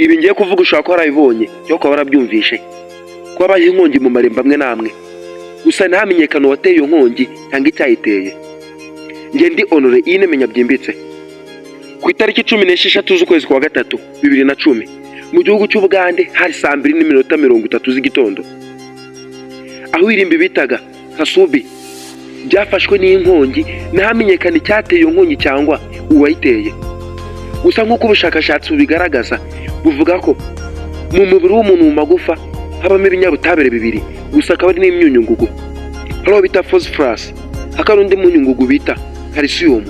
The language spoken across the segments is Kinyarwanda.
Ibi ngiye kuvuga ushobora ko warabibonye cyo ko warabyumvishe ko habaye inkongi mu marembo amwe namwe, gusa ntihamenyekane uwateye iyo nkongi cyangwa icyayiteye. Njye ndi Honore iyi nemenya byimbitse. Ku itariki 16 z'ukwezi kwa gatatu 2010 mu gihugu cy'Ubugande hari saa 2:30 z'igitondo, aho irimbi bitaga Kasubi byafashwe n'inkongi ntihamenyekane icyateye iyo nkongi cyangwa uwayiteye. Gusa nk'uko ubushakashatsi bubigaragaza buvuga ko mu mubiri w'umuntu mu magufa habamo ibinyabutabire bibiri gusa akaba ari n'imyunyungugu, hariho bita phosphorus, hakaba undi munyungugu bita calcium.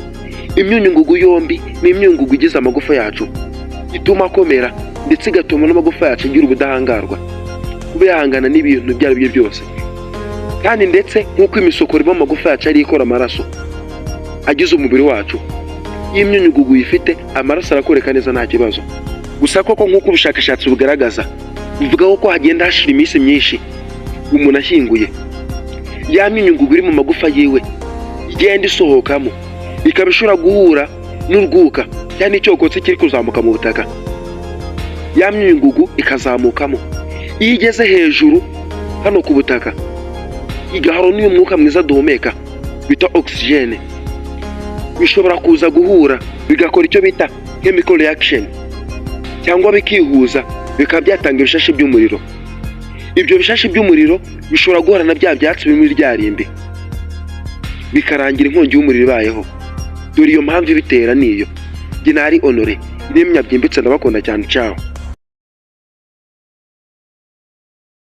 Imyunyungugu yombi ni imyunyungugu igize amagufa yacu, ituma akomera ndetse igatuma n'amagufa yacu agira ubudahangarwa kuba yahangana n'ibintu ibyo ari byo byose. Kandi ndetse nk'uko imisokoro iba mu magufa yacu ari ikora amaraso agize umubiri wacu, iyo imyunyungugu ifite amaraso arakoreka neza nta kibazo. Gusa koko nk'uko ubushakashatsi bugaragaza bivuga ko hagenda hashira iminsi myinshi umuntu ashyinguye, ya myunyungugu iri mu magufa yiwe igenda isohokamo ikaba ishobora guhura n'urwuka cyangwa icyokotsi kiri kuzamuka mu butaka, ya myunyungugu ikazamukamo. Iyo igeze hejuru hano ku butaka igahura n'uyu mwuka mwiza duhumeka bita oxygene, bishobora kuza guhura bigakora icyo bita chemical reaction cyangwa bikihuza bikaba byatanga ibishashi by'umuriro. Ibyo bishashi by'umuriro bishobora guhura na bya byatsi biri muri rya rimbi bikarangira inkongi y'umuriro ibayeho. Dore iyo mpamvu ibitera niyo. Njye nari Honore nemenya byimbitse ndabakunda cyane. Ciao.